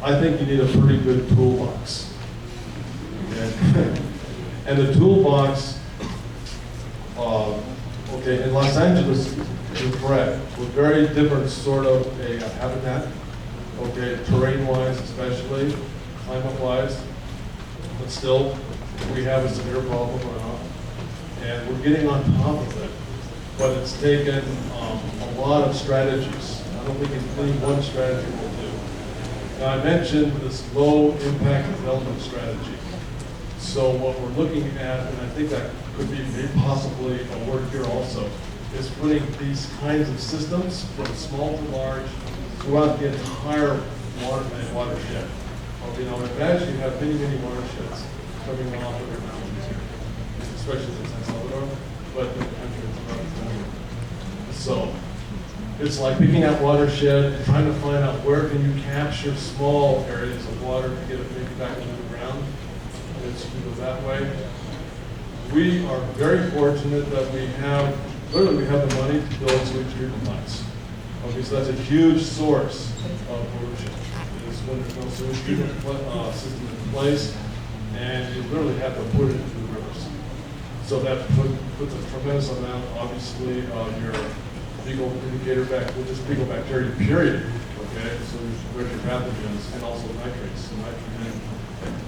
I think you need a pretty good toolbox. Okay? And the toolbox, okay, in Los Angeles, you're correct, with very different sort of a habitat, okay, terrain-wise especially, climate-wise, but still, we have a severe problem around, and we're getting on top of it. But it's taken a lot of strategies. I don't think any one strategy will do. Now, I mentioned this low impact development strategy. So what we're looking at, and I think that could be maybe possibly a word here also, is putting these kinds of systems from small to large throughout the entire watershed. Okay, now imagine you have many, many watersheds coming off of your mountains here, especially in San Salvador, but in the country throughout the country. So it's like picking that watershed and trying to find out where can you capture small areas of water to get it maybe back into the ground. It's to go that way. We are very fortunate that we have, clearly we have the money to build sewage treatment plants. Okay, so that's a huge source of pollution. Is when there's no sewage treatment system in place, and you literally have to put it into the rivers. So that puts a tremendous amount, obviously, your fecal indicator well, just fecal bacteria, period. Okay, so there's your pathogens and also nitrates, nitrogen,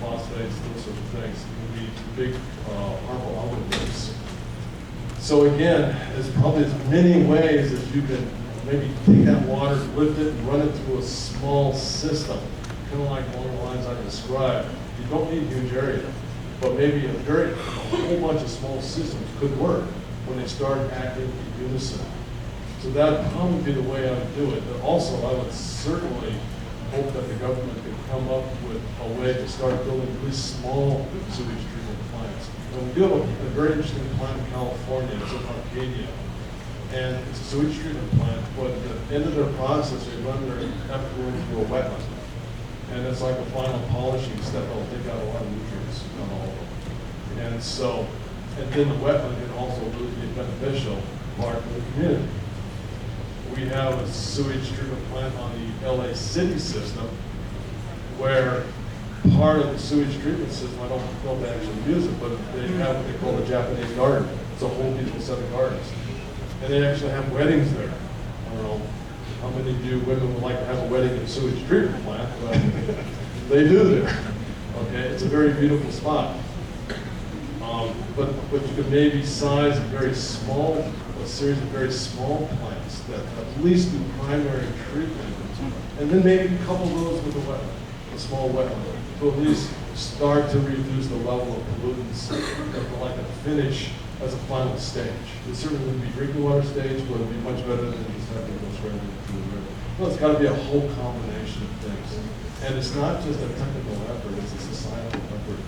phosphates, those sorts of things. It can be big harmful organisms. So again, there's probably as many ways as you can maybe take that water, lift it, and run it through a small system, kind of like along the lines I described. You don't need a huge area, but maybe a whole bunch of small systems could work when they start acting in unison. So that would probably be the way I would do it. But also, I would certainly hope that the government could come up with a way to start building really small sewage treatment plants. And we do have a very interesting plant in California. It's in Arcadia. And it's a sewage treatment plant, but at the end of their process, they run their effluent into a wetland. And it's like a final polishing step that'll take out a lot of nutrients from all of them. And so, and then the wetland can also really be a beneficial part of the community. We have a sewage treatment plant on the LA city system where part of the sewage treatment system, I don't know if they actually use it, but they have what they call a Japanese garden. It's a whole beautiful set of gardens. And they actually have weddings there. I don't know how many of you women would like to have a wedding in a sewage treatment plant, but they do there. Okay, it's a very beautiful spot. But you could maybe size a series of very small plants that at least do primary treatment, and then maybe couple those with a small wetland, to at least start to reduce the level of pollutants at like a finish as a final stage. It certainly wouldn't be drinking water stage, but it would be much better than just having to go straight into the river. Well, it's got to be a whole combination of things. And it's not just a technical effort, it's a societal effort.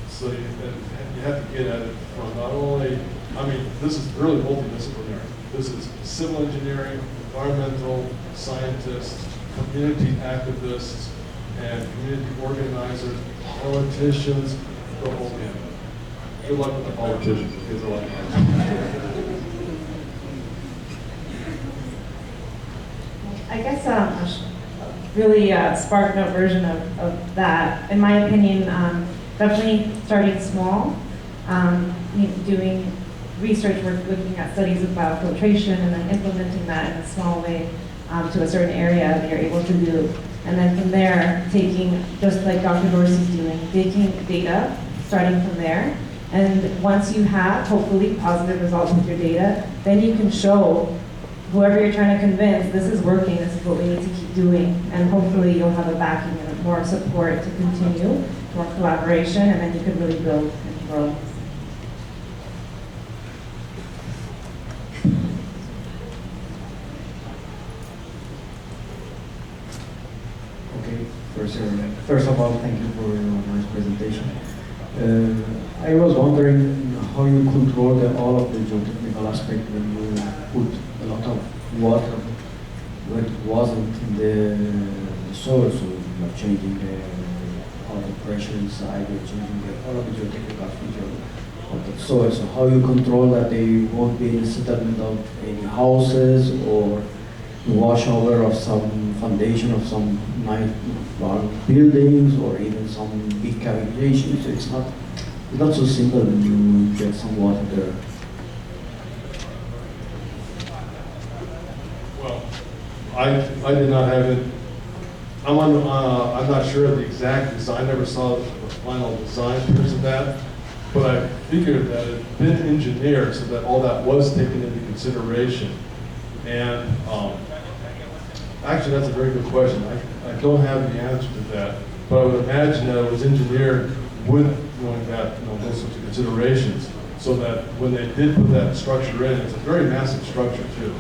So you have to get at it from not only, I mean, this is really multidisciplinary. This is civil engineering, environmental scientists, community activists, and community organizers, politicians, the whole gamut. Good luck with the politicians, because they're like I guess really spark note version of that, in my opinion, definitely starting small, doing research work, looking at studies of biofiltration, and then implementing that in a small way to a certain area that you're able to do. And then from there, taking, just like Dr. Dorsey's doing, taking data, starting from there. And once you have, hopefully, positive results with your data, then you can show whoever you're trying to convince, this is working, this is what we need to keep doing. And hopefully you'll have a backing and more support to continue, more collaboration, and then you can really build and grow. Okay, first of all, thank you for your nice presentation. I was wondering how you control all of the geotechnical aspect when you put a lot of water where it wasn't in the soil, so you're changing all the pressure inside, you're changing all of the geotechnical features of the soil. So how you control that they won't be in settlement of any houses or washover of some foundation of some nice large buildings or even some big cavitations. It's not so simple when you get some water there. Well, I did not have it. I'm not sure of the exact design. I never saw the final design piece of that, but I figured that it had been engineered so that all that was taken into consideration. And actually, that's a very good question. I don't have the answer to that, but I would imagine that it was engineered with those sorts of considerations, so that when they did put that structure in, it's a very massive structure too.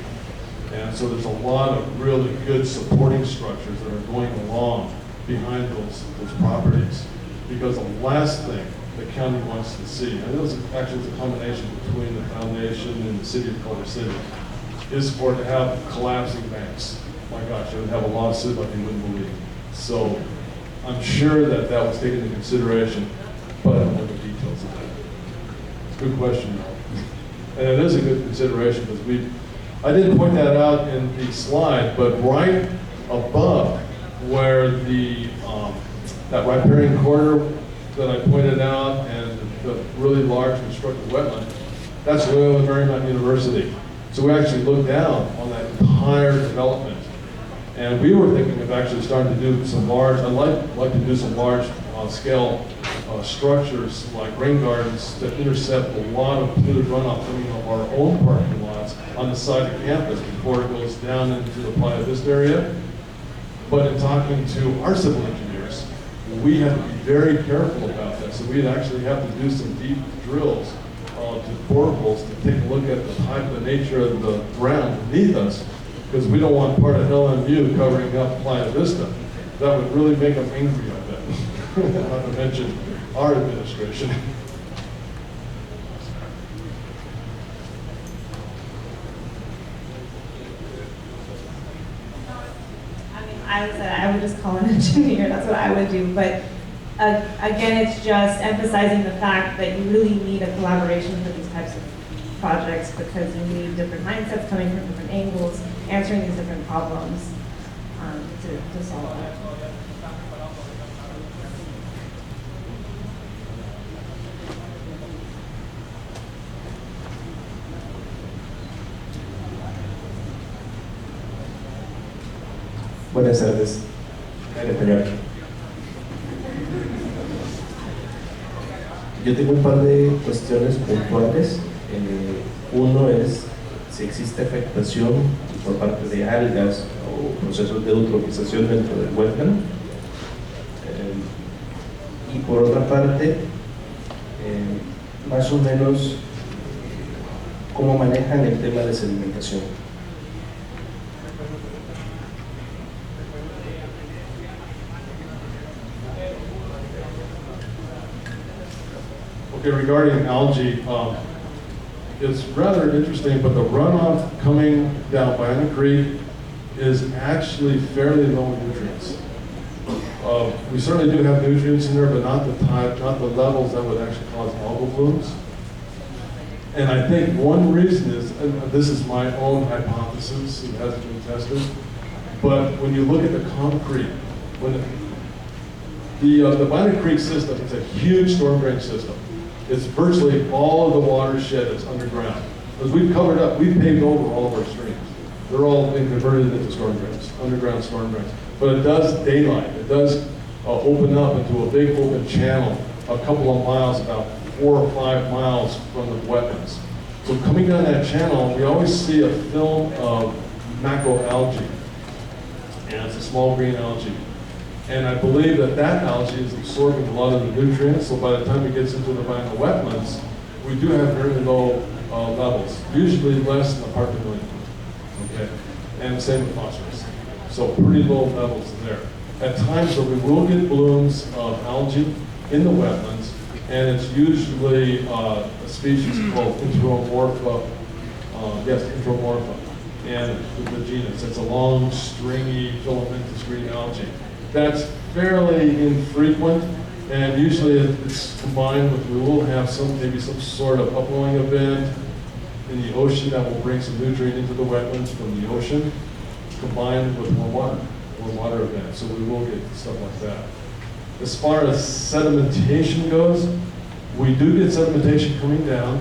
And so there's a lot of really good supporting structures that are going along behind those properties. Because the last thing the county wants to see, and it was actually a combination between the foundation and the city of Culver City, is for it to have collapsing banks. My gosh, it would have a lawsuit like you wouldn't believe. So I'm sure that that was taken into consideration, but I don't know the details of that. It's a good question though. And it is a good consideration because I didn't point that out in the slide, but right above where that riparian corridor that I pointed out and the really large constructed wetland, that's Loyola Marymount University. So we actually looked down on that entire development. And we were thinking of actually starting to do some I'd like to do some large scale structures like rain gardens that intercept a lot of polluted runoff coming off our own parking lots on the side of campus before it goes down into the Playa Vista area. But in talking to our civil engineers, we had to be very careful about that. So we'd actually have to do some deep drills to boreholes to take a look at the type, the nature of the ground beneath us, because we don't want part of LMU covering up Playa Vista. That would really make them angry, I bet. Not to mention our administration. I would just call an engineer, that's what I would do. But again, it's just emphasizing the fact that you really need a collaboration for these types of projects because you need different mindsets coming from different angles, answering these different problems to solve that. Buenas tardes, secretario. Yo tengo un par de cuestiones puntuales. Uno es si existe afectación por parte de algas o procesos de eutrofización dentro del wetland. Y por otra parte, más o menos, cómo manejan el tema de sedimentación. Okay, regarding algae, it's rather interesting, but the runoff coming down Bionic Creek is actually fairly low in nutrients. We certainly do have nutrients in there, but not the type, not the levels that would actually cause algal blooms. And I think one reason is, and this is my own hypothesis, it hasn't been tested, but when you look at the concrete, when the Bionic Creek system is a huge storm drain system. It's virtually all of the watershed is underground. Because we've covered up, we've paved over all of our streams. They're all been converted into storm drains, underground storm drains. But it does daylight. It does open up into a big open channel a couple of miles, about 4 or 5 miles from the wetlands. So coming down that channel, we always see a film of macroalgae. And it's a small green algae. And I believe that that algae is absorbing a lot of the nutrients, so by the time it gets into the vinyl wetlands, we do have very low levels, usually less than a part per million. Okay, and same with phosphorus. So pretty low levels there. At times, though, we will get blooms of algae in the wetlands, and it's usually a species called Enteromorpha. Enteromorpha, and the genus. It's a long, stringy, filamentous green algae. That's fairly infrequent, and usually it's combined with, we will have maybe some sort of upwelling event in the ocean that will bring some nutrient into the wetlands from the ocean. combined with more water events, so we will get stuff like that. As far as sedimentation goes, we do get sedimentation coming down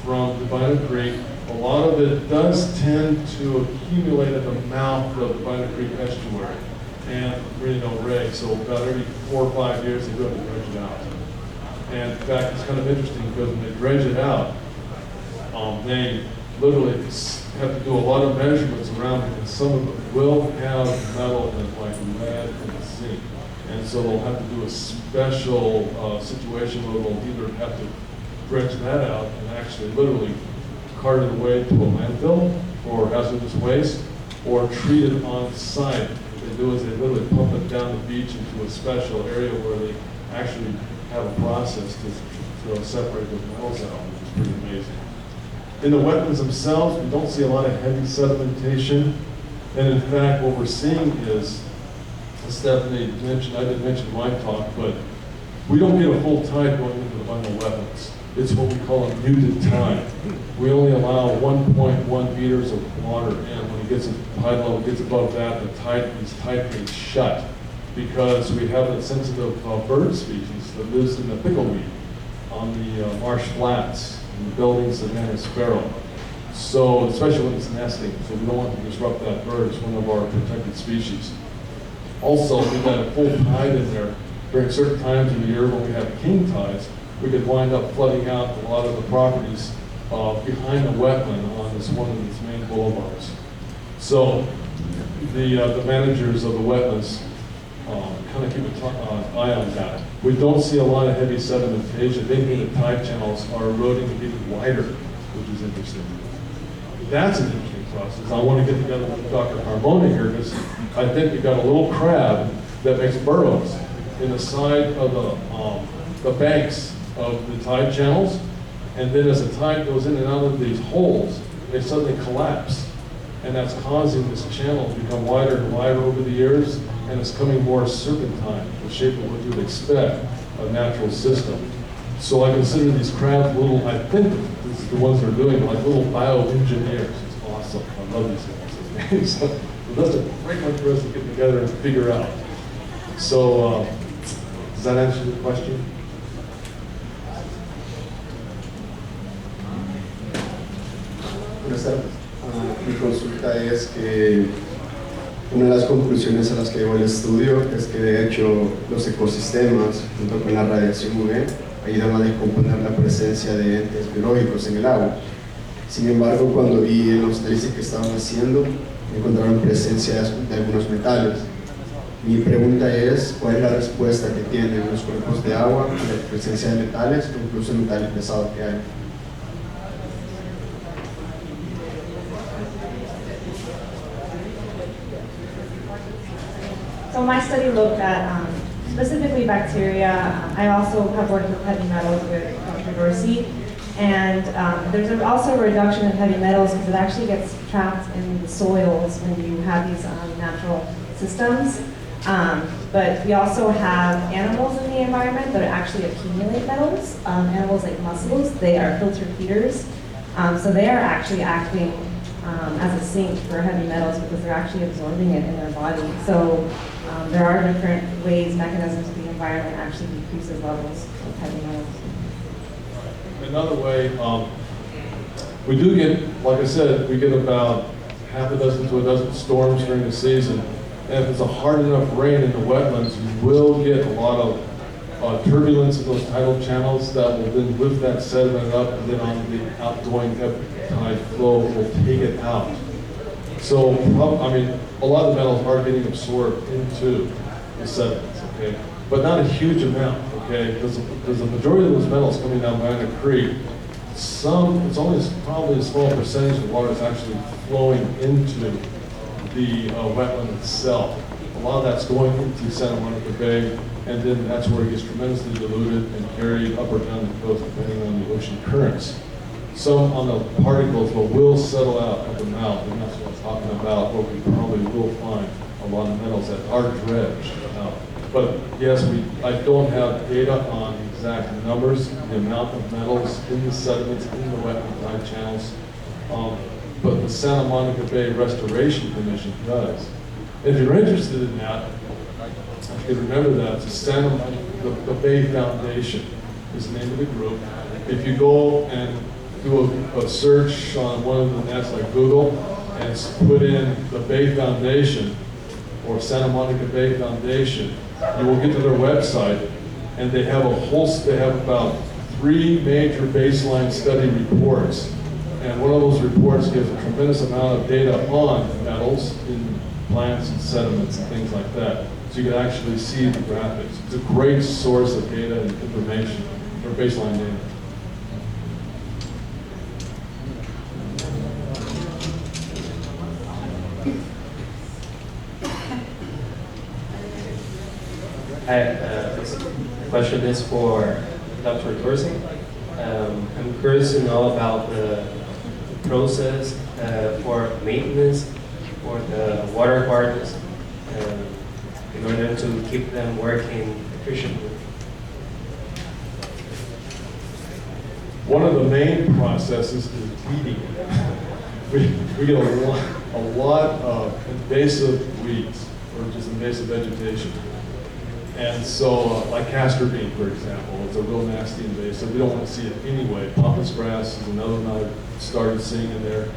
from the Bina Creek. A lot of it does tend to accumulate at the mouth of the Bina Creek estuary and Reno Ray, so about every 4 or 5 years they go to dredge it out. And in fact, it's kind of interesting because when they dredge it out, they literally have to do a lot of measurements around it, and some of it will have metal in it, like lead and zinc. And so they'll have to do a special situation where they'll either have to dredge that out and actually literally cart it away to a landfill for hazardous waste, or treat it on site. What they do is they literally pump it down the beach into a special area where they actually have a process to separate those metals out, which is pretty amazing. In the wetlands themselves, we don't see a lot of heavy sedimentation. And in fact, what we're seeing is, as Stephannie mentioned, I didn't mention my talk, but we don't get a full tide going into the vinyl wetlands. It's what we call a muted tide. We only allow 1.1 meters of water in. When it gets tide level gets above that, the tide gates shut, because we have a sensitive bird species that lives in the pickleweed on the marsh flats and the buildings that manage sparrow. So, especially when it's nesting, so we don't want to disrupt that bird. It's one of our protected species. Also, we've got a full tide in there during certain times of the year when we have king tides. We could wind up flooding out a lot of the properties behind the wetland on this one of these main boulevards. So the managers of the wetlands kind of keep an eye on that. We don't see a lot of heavy sedimentation. Maybe the tide channels are eroding and getting wider, which is interesting. That's an interesting process. I want to get together with Dr. Carmona here because I think we've got a little crab that makes burrows in the side of the banks of the tide channels, and then as the tide goes in and out of these holes, they suddenly collapse, and that's causing this channel to become wider and wider over the years, and it's coming more serpentine, the shape of what you would expect a natural system. So I consider these crabs little, I think this is the ones they're doing, like little bioengineers. It's awesome. I love these things. So that's a great one for us to get together and figure out. So does that answer the question? Buenas tardes. Mi consulta es que una de las conclusiones a las que llevó el estudio es que de hecho los ecosistemas, junto con la radiación UV, ayudan a descomponer la presencia de entes biológicos en el agua. Sin embargo, cuando vi los análisis que estaban haciendo, encontraron presencia de algunos metales. Mi pregunta es, ¿cuál es la respuesta que tienen los cuerpos de agua a la presencia de metales, o incluso metales pesados que hay? So my study looked at specifically bacteria. I also have worked with heavy metals with Dr. Dorsey. And there's also a reduction in heavy metals because it actually gets trapped in the soils when you have these natural systems. But we also have animals in the environment that actually accumulate metals. Animals like mussels, they are filter feeders. So they are actually acting as a sink for heavy metals because they're actually absorbing it in their body. So there are different ways, mechanisms of the environment actually decreases levels of heavy metals. Another way, we do get, like I said, we get about half a dozen to a dozen storms during the season. And if it's a hard enough rain in the wetlands, you will get a lot of turbulence in those tidal channels that will then lift that sediment up, and then on the outgoing tide flow will take it out. So, I mean, a lot of the metals are getting absorbed into the sediments, okay? But not a huge amount, okay? Because the majority of those metals coming down Bina Creek, it's only probably a small percentage of water is actually flowing into the wetland itself. A lot of that's going into Santa Monica Bay, and then that's where it gets tremendously diluted and carried up or down the coast depending on the ocean currents. Some on the particles will settle out at the mouth, and that's what I'm talking about, where we probably will find a lot of metals that are dredged out. But yes, I don't have data on exact numbers, the amount of metals in the sediments, in the wetland tide channels. But the Santa Monica Bay Restoration Commission does. If you're interested in that, if you remember that, it's the Bay Foundation is the name of the group. If you go and do a search on one of the nets like Google and put in the Bay Foundation or Santa Monica Bay Foundation, you will get to their website, and they have about 3 major baseline study reports. And one of those reports gives a tremendous amount of data on metals in plants and sediments and things like that. So you can actually see the graphics. It's a great source of data and information for baseline data. This question is for Dr. Dorsey. I'm curious to know about the process for maintenance for the water gardens in order to keep them working efficiently. One of the main processes is weeding. We get a lot of invasive weeds, or just invasive vegetation. And so, like castor bean, for example, it's a real nasty invasive. We don't want to see it anyway. Pampas grass is another one I've started seeing in there.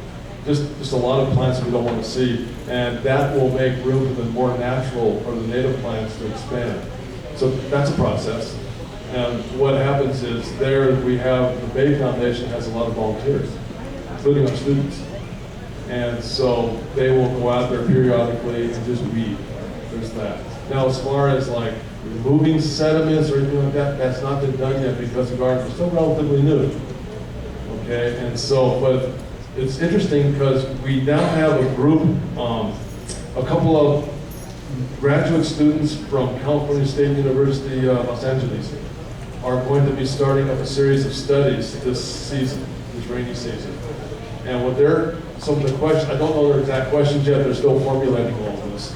Just a lot of plants we don't want to see, and that will make room for the more natural or the native plants to expand. So that's a process. And what happens is there we have, the Bay Foundation has a lot of volunteers, including our students. And so they will go out there periodically and just weed. There's that. Now, as far as like removing sediments or anything like that, that's not been done yet because the gardens are still relatively new. Okay, and so, but it's interesting because we now have a group, a couple of graduate students from California State University, Los Angeles, are going to be starting up a series of studies this season, this rainy season. And what some of the questions, I don't know their exact questions yet, they're still formulating all of this.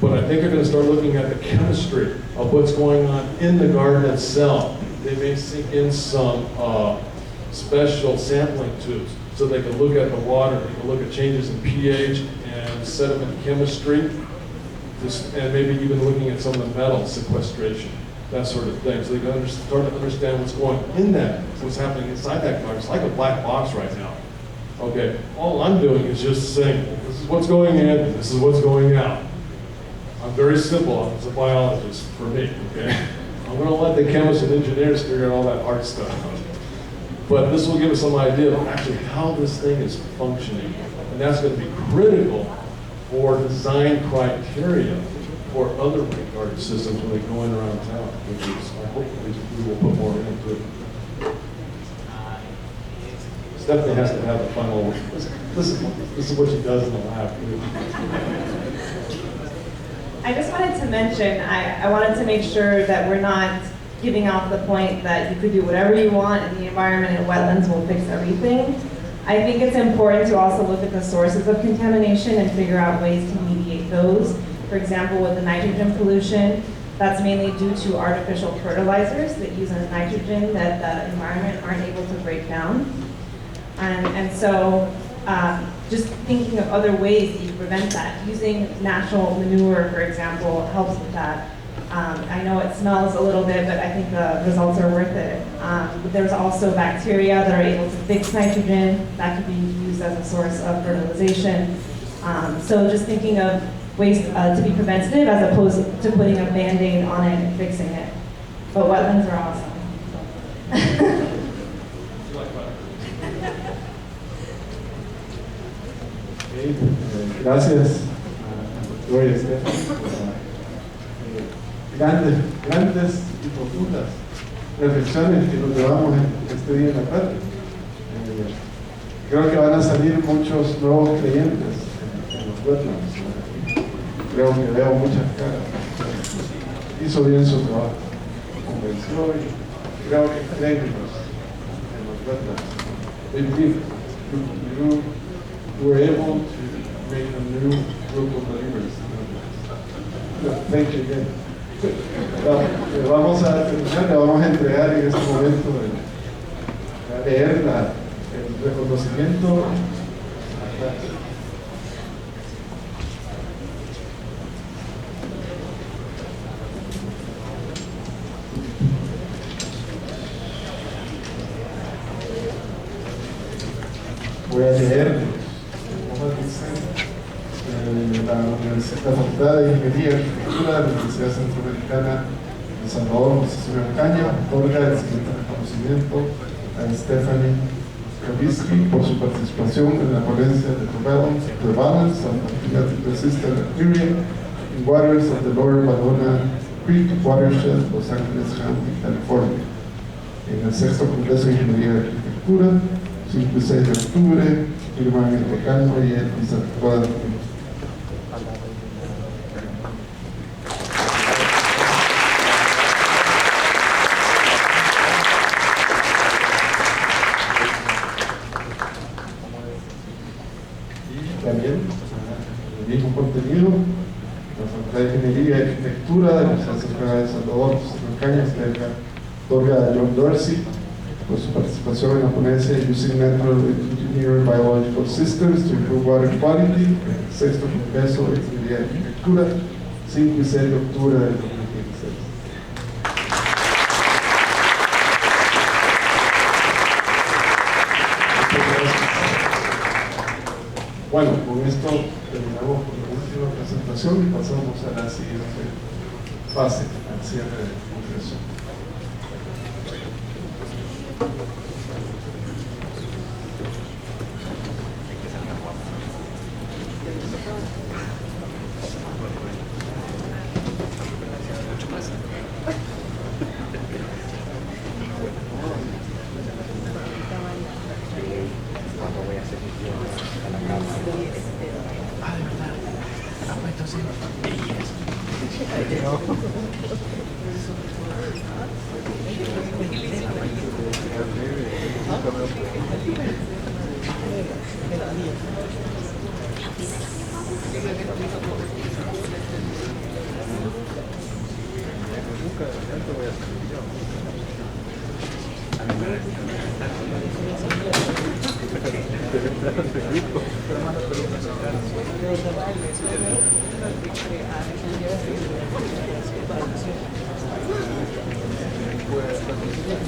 But I think they're going to start looking at the chemistry of what's going on in the garden itself. They may sink in some special sampling tubes so they can look at the water, they can look at changes in pH and sediment chemistry, and maybe even looking at some of the metal sequestration, that sort of thing. So they can start to understand what's going in that, what's happening inside that garden. It's like a black box right now. Okay, all I'm doing is just saying, this is what's going in, this is what's going out. I'm very simple, I'm a biologist for me, okay? I'm gonna let the chemists and engineers figure out all that hard stuff. But this will give us some idea of actually how this thing is functioning. And that's gonna be critical for design criteria for other rain garden systems when they go in around town, which is, I hope we will put more into it. Stephannie has to have the final, this is what she does in the lab. I just wanted to mention, I wanted to make sure that we're not giving off the point that you could do whatever you want and the environment and wetlands will fix everything. I think it's important to also look at the sources of contamination and figure out ways to mediate those. For example, with the nitrogen pollution, that's mainly due to artificial fertilizers that use a nitrogen that the environment aren't able to break down. And so just thinking of other ways that you prevent that. Using natural manure, for example, helps with that. I know it smells a little bit, but I think the results are worth it. But there's also bacteria that are able to fix nitrogen that can be used as a source of fertilization. So just thinking of ways to be preventative as opposed to putting a Band-Aid on it and fixing it. But wetlands are awesome. Gracias a doctor y Stephannie por grandes y profundas reflexiones que nos llevamos este día en la tarde. Creo que van a salir muchos nuevos creyentes en los wetlands. Creo que veo muchas caras. Hizo bien su trabajo, convenció y creo que creen en los wetlands. They believe you were able to make a new group of believers. Thank you again. Vamos a terminar, le vamos a entregar en este momento a leer el reconocimiento Gracias. Voy a leer, como dicen, la Facultad de Ingeniería y Arquitectura de la Universidad Centroamericana de Salvador, José Caña, otorga el siguiente reconocimiento a Stephannie Kaweckie por su participación en la ponencia de The Balance of Resistant Bacteria in Waters of the Lower Badona Creek Watershed, Los Ángeles County, California, en el 6º Congreso de Ingeniería y Arquitectura, 5 y 6 de octubre, firman el decano y el vicerrector. Y también, el mismo contenido, la Facultad de Ingeniería y Arquitectura de la Universidad Central de Salvador, Cañas, otorga a John Dorsey por su participación en la ponencia Using Natural Engineered Biological Systems to Improve Water Quality, en el 6º Congreso de Ingeniería y Arquitectura, 5 y 6 de octubre del 2016. Bueno, con esto terminamos con la última presentación y pasamos a la siguiente fase, al cierre del Congreso.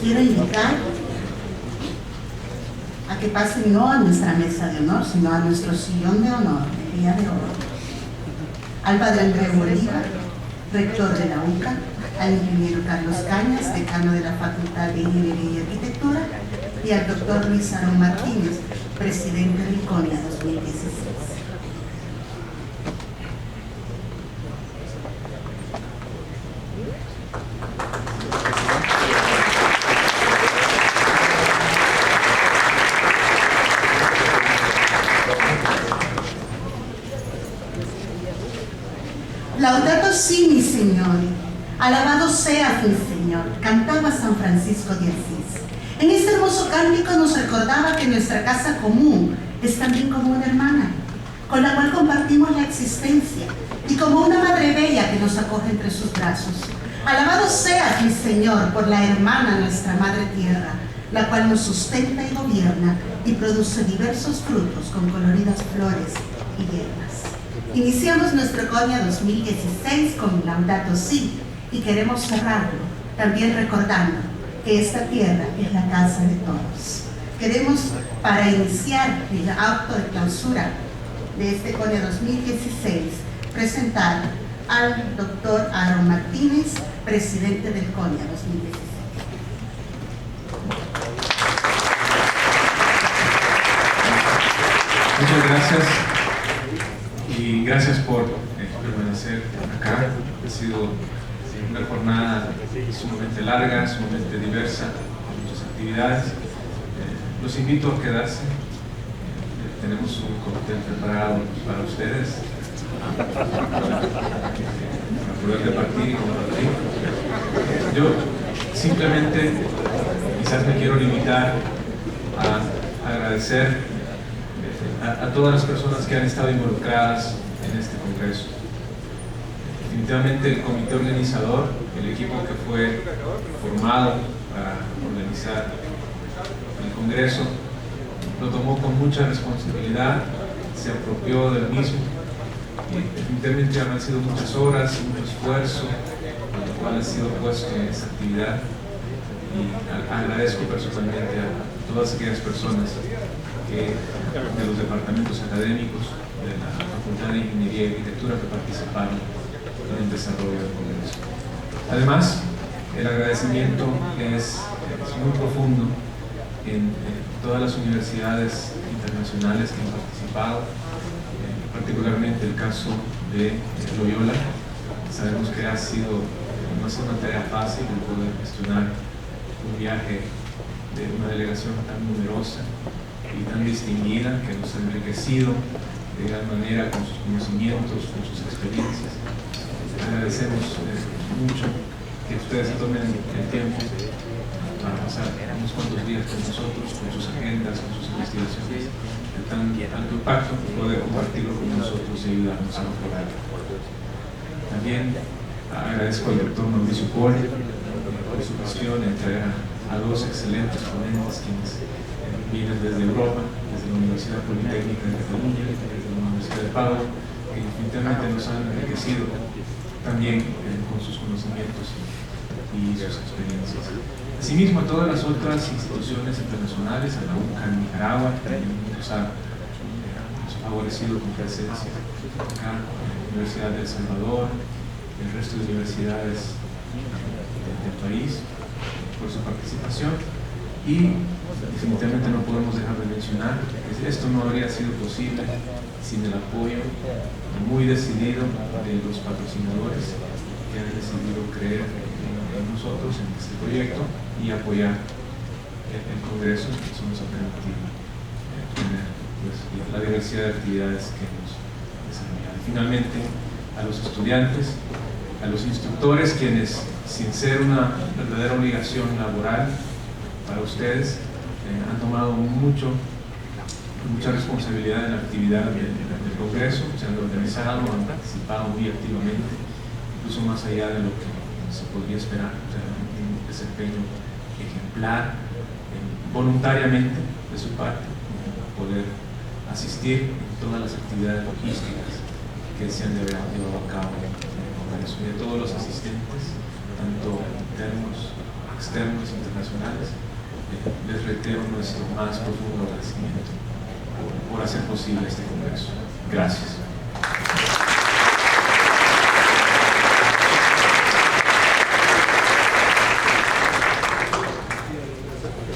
Quiero invitar a que pasen no a nuestra mesa de honor, sino a nuestro sillón de honor el día de hoy. Al padre Andrés Bolívar, rector de la UCA, al ingeniero Carlos Cañas, decano de la Facultad de Ingeniería y Arquitectura, y al doctor Luis Arón Martínez, presidente del CONIA 2016. Laudato si, mi Señor, alabado seas, mi Señor, cantaba San Francisco de Asís. En este hermoso cántico nos recordaba que nuestra casa común es también como una hermana, con la cual compartimos la existencia, y como una madre bella que nos acoge entre sus brazos. Alabado seas, mi Señor, por la hermana, nuestra Madre Tierra, la cual nos sustenta y gobierna y produce diversos frutos con coloridas flores y hierbas. Iniciamos nuestro CONIA 2016 con Laudato Si y queremos cerrarlo también recordando que esta tierra es la casa de todos. Queremos, para iniciar el acto de clausura de este CONIA 2016, presentar al doctor Arón Martínez, presidente del CONIA 2016. Muchas gracias y gracias por permanecer acá. Ha sido una jornada sumamente larga, sumamente diversa, con muchas actividades. Los invito a quedarse. Tenemos un cóctel preparado para ustedes, para poder departir y compartir. Yo simplemente quizás me quiero limitar a agradecer a todas las personas que han estado involucradas en este Congreso. Definitivamente el comité organizador, el equipo que fue formado para organizar el Congreso, lo tomó con mucha responsabilidad, se apropió del mismo. Y definitivamente han sido muchas horas, mucho esfuerzo, el cual ha sido puesto en esta actividad. Y agradezco personalmente a todas aquellas personas de los departamentos académicos de la Facultad de Ingeniería y Arquitectura que participaron en el desarrollo del Congreso. Además, el agradecimiento es muy profundo en todas las universidades internacionales que han participado, particularmente el caso de Loyola. Sabemos que no ha sido una tarea fácil el poder gestionar un viaje de una delegación tan numerosa y tan distinguida que nos ha enriquecido de gran manera con sus conocimientos, con sus experiencias. Agradecemos mucho que ustedes tomen el tiempo para pasar unos cuantos días con nosotros, con sus agendas, con sus investigaciones de tan alto impacto, poder compartirlo con nosotros y ayudarnos a mejorar. También agradezco al doctor Mauricio Poli por su gestión en traer a dos excelentes ponentes quienes vienen desde Europa, desde la Universidad Politécnica de Cataluña, desde la Universidad de Padua, que definitivamente nos han enriquecido también con sus conocimientos y sus experiencias. Asimismo, a todas las otras instituciones internacionales, a la UCA en Nicaragua, que nos ha favorecido con presencia acá, la Universidad de El Salvador, el resto de universidades del país, por su participación. Y definitivamente no podemos dejar de mencionar que esto no habría sido posible sin el apoyo muy decidido de los patrocinadores que han decidido creer en nosotros, en este proyecto, y apoyar el Congreso, que eso nos ha permitido tener la diversidad de actividades que hemos desarrollado. Y finalmente, a los estudiantes, a los instructores, quienes, sin ser una verdadera obligación laboral para ustedes, han tomado mucha responsabilidad en la actividad del Congreso, se han organizado, han participado muy activamente, incluso más allá de lo que se podría esperar, o sea, un desempeño ejemplar, voluntariamente de su parte, poder asistir en todas las actividades logísticas que se han llevado a cabo en el Congreso. Y a todos los asistentes, tanto internos, externos, internacionales, les reitero nuestro más profundo agradecimiento por hacer posible este Congreso. Gracias.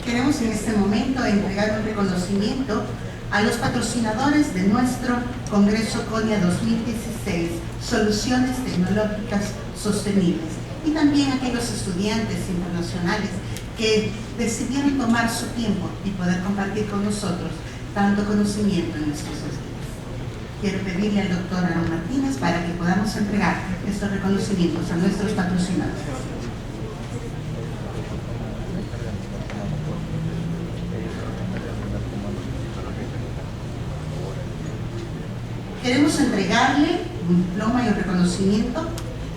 Queremos en este momento entregar un reconocimiento a los patrocinadores de nuestro Congreso CONIA 2016, Soluciones Tecnológicas Sostenibles, y también a aquellos estudiantes internacionales que decidieron tomar su tiempo y poder compartir con nosotros tanto conocimiento en nuestros días. Quiero pedirle al doctor Aaron Martínez para que podamos entregar estos reconocimientos a nuestros patrocinadores. Queremos entregarle un diploma y un reconocimiento,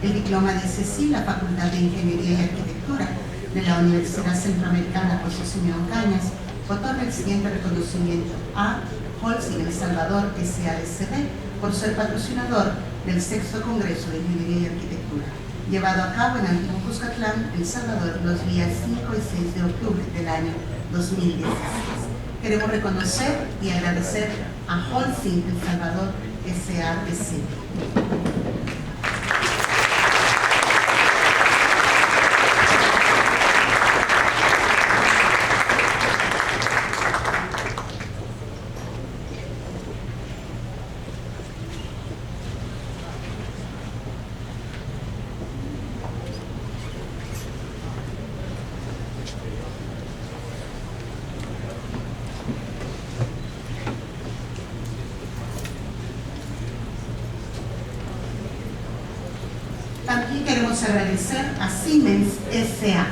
el diploma de CECI, la Facultad de Ingeniería y Arquitectura de la Universidad Centroamericana José Simeón Cañas, otorga el siguiente reconocimiento a Dorsey, El Salvador SADCB, por ser patrocinador del 6º Congreso de Ingeniería y Arquitectura, llevado a cabo en Antiguo Cuscatlán, El Salvador, los días 5 y 6 de octubre del año 2016. Queremos reconocer y agradecer a Dorsey, El Salvador SADCB. También queremos agradecer a Siemens S.A.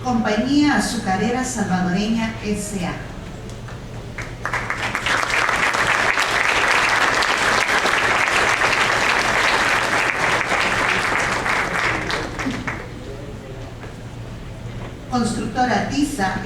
Compañía Azucarera Salvadoreña S.A. Constructora Tiza